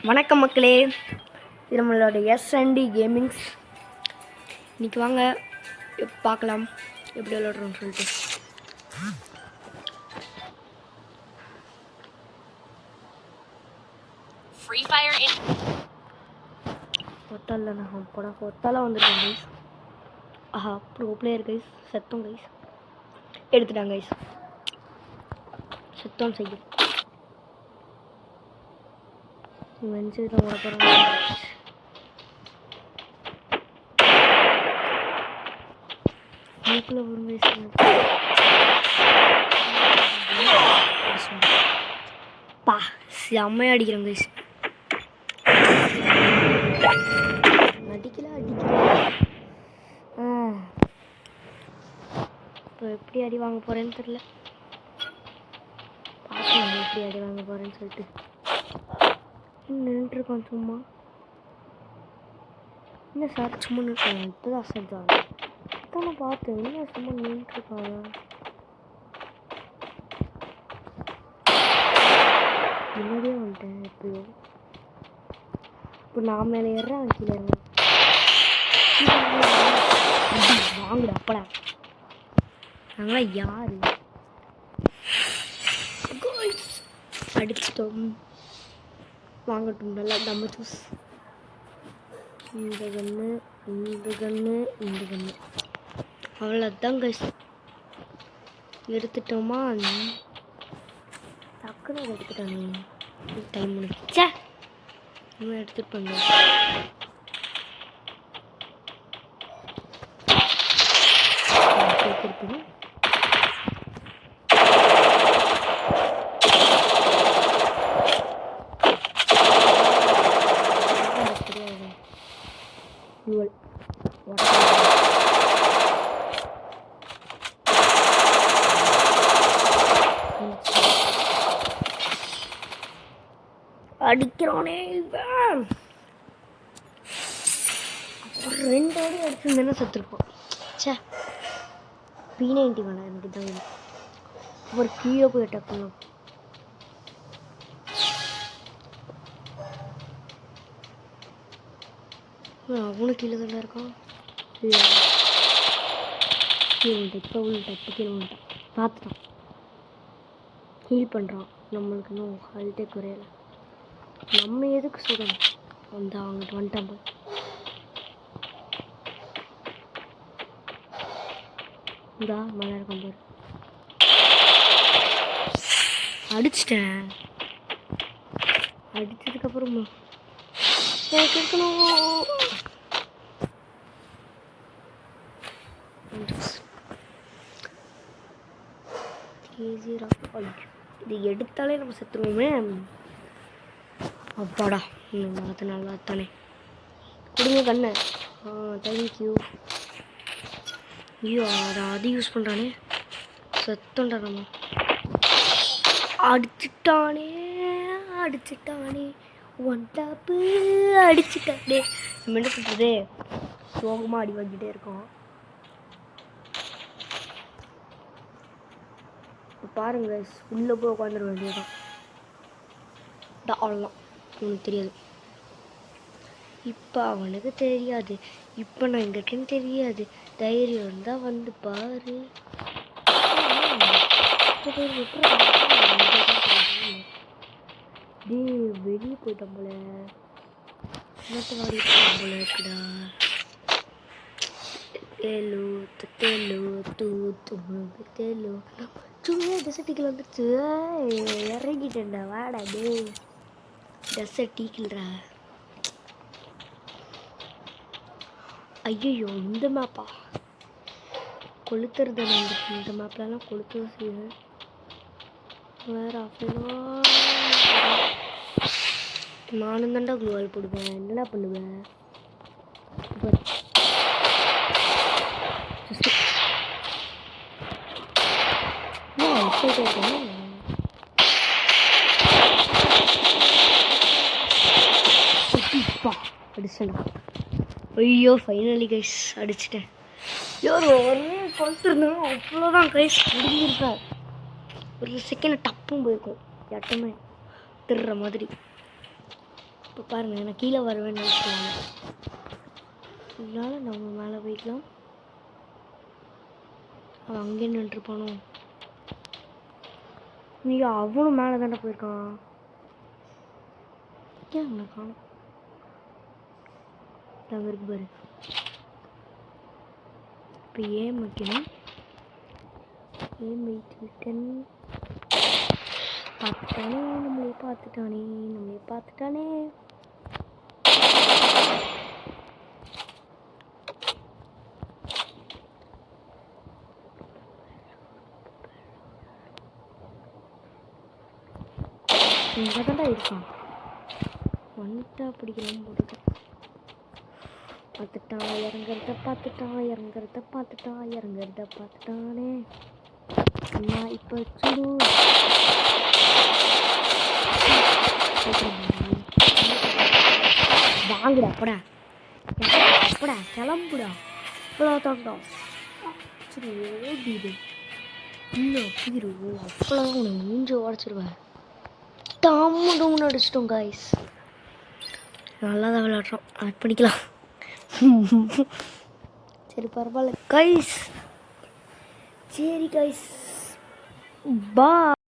வணக்கம் மக்களே, இது நம்மளோட SND கேமிங்ஸ். இன்றைக்கி வாங்க பார்க்கலாம் எப்படி விளையாடுறோன்னு சொல்லிட்டு. ஃப்ரீ ஃபயர் ஒத்தால நான் போட ஒத்தால வந்துருக்கேன் கைஸ். ஆஹா, ப்ரோ பிளேயர் கைஸ். செத்தோம் கைஸ், எடுத்துட்டாங்க கைஸ். செத்தோம் செய்யும் வெஞ்சிதான் ஓட போகிறாங்க. மூக்கில் ஒரு வயசு பா செம்மையாக அடிக்கிறோம் கைஸ். அடிக்கல இப்போ எப்படி அடி வாங்க போகிறேன்னு தெரியல. பார்க்கலாம் எப்படி அடி வாங்க போகிறேன்னு சொல்லிட்டு நின்றுருக்கான். சும்மா என்ன சார் சும்மா நின்றுருக்காங்க. இப்போ தான் அசைஞ்சாங்க. இப்போ நான் பார்த்தேன் என்ன சும்மா நின்றுருக்காங்க. முன்னாடியே வந்துட்டேன். எப்படியோ இப்போ நான் மேலே ஏறுறேன், கீழே வாங்குட அப்படா. நாங்களாம் யாரு அடிச்சிட்டோம். வாங்கட்டும் நல்லா நம்ம ஜூஸ். இந்த கன்று இந்த கன்று இந்த கன்று அவ்வளோதான் கைஸ். எடுத்துட்டோமா? டக்குன்னு அதை எடுத்துட்டானே. டைம் முடிச்சா இன்னும் எடுத்துட்டு பண்ண திருப்பி அடிக்கிறானே. அப்புறம் 2 அடி அடிச்சிருந்தேன்னா செத்துருப்போம். சே, P90 வேணாம் எனக்கு தான் வேணும். அப்புறம் கீழே போய் அட்டாக் பண்ணலாம். அவனும் கீழே தான் இருக்கான். கீழே வந்துட்டு இப்போ உள்ள கீழே வந்துட்டான். பார்த்துட்டான், ஹீல் பண்ணுறான். நம்மளுக்கு இன்னும் ஹெல்த்தே குறையலை. நம்ம எதுக்கு சொல்லணும்? வந்து அவங்ககிட்ட வந்துட்டான் போய். இந்தா மேலே இருக்கான் பாரு. அடிச்சிட்டேன். அடிச்சதுக்கப்புறமா எனக்கு இருக்கணும். இது எடுத்தாலே நம்ம செத்துருவோமே. அப்பாடா, அது நல்லா தானே. கொடுங்க கண்ணை. தேங்க்யூ. ஐயோ, அது யூஸ் பண்ணுறானே. செத்தோண்டா நம்ம. அடிச்சுட்டானே ஒன் டாப்பு அடிச்சுட்டானே. நம்ம என்ன பண்ணுறது, சோகமாக அடி வாங்கிட்டே இருக்கோம். இப்போ பாருங்க, உள்ளே போய் உட்காந்துட வேண்டியதான். அவ்வளோதான். அவனுக்கு தெரியாது. இப்போ அவனுக்கு தெரியாது. இப்போ நான் இங்கே இருக்கேன்னு தெரியாது. தைரியம் இருந்தால் வந்து பாரு. வெளியே போயிட்டோம் போல. வாடி போல இருக்குடா. தேலு தேலு தேலு சும்மா டெசர்ட்டிக்கில் வந்துடுச்சு. இறங்கிட்டேன்டா. வாடா டே டெசர்ட்டிக்கில்ரா. ஐயோ, இந்த மேப்பா கொளுத்துறது. இந்த மேப்லலாம் கொளுத்துறது செய்வேன். வேறு அப்படின்னா நானும் தாண்டா குளோவால் போடுவேன். என்னடா பண்ணுவேன்? அடிச்சேன். ஐயோ, ஃபைனலி கைஸ் அடிச்சிட்டேன். யாரோ ஒரே கொளுத்துருந்தோம். அவ்வளோதான் கைஸ், முடிஞ்சிருக்கேன். ஒரு செகண்ட் டப்பும் போயிருக்கும். எட்டமே திருற மாதிரி. இப்போ பாருங்கள் நான் கீழே வருவேன்னு நினைச்சுக்கலாங்க. இதனால் நம்ம மேலே போய்க்கலாம். அவன் அங்கே நின்றுப்பானோ? நீ அவனும் மேலே தானே போயிருக்கான். ஏன் அவனை காணும்? அங்கே இருக்கு பாரு. இப்போ ஏன் வைக்கணும்? ஏன் வைத்து விட்டேன்? பார்த்துட்டானே, நம்மளே பார்த்துட்டானே. இங்கே தான்டா இருக்கான். வந்துட்டா பிடிக்கலாம் போட்டுட்டான். பார்த்துட்டான், இறங்குறத பார்த்துட்டானே. அண்ணா இப்போ சுடு. வாங்குடா அப்படா கிளம்புடா. இப்படா தாண்டோம். சரி ஓடிடு. இன்னும் போயிடுவோம். அப்பெல்லாம் உனக்கு மூஞ்ச உடச்சிருவேன். டம்முன்னு அடிச்சிட்டோம் காய்ஸ். நல்லா தான் விளையாடுறோம். ஆட் பண்ணிக்கலாம். சரி பரவாயில்ல கைஸ். சரி கைஸ், பா.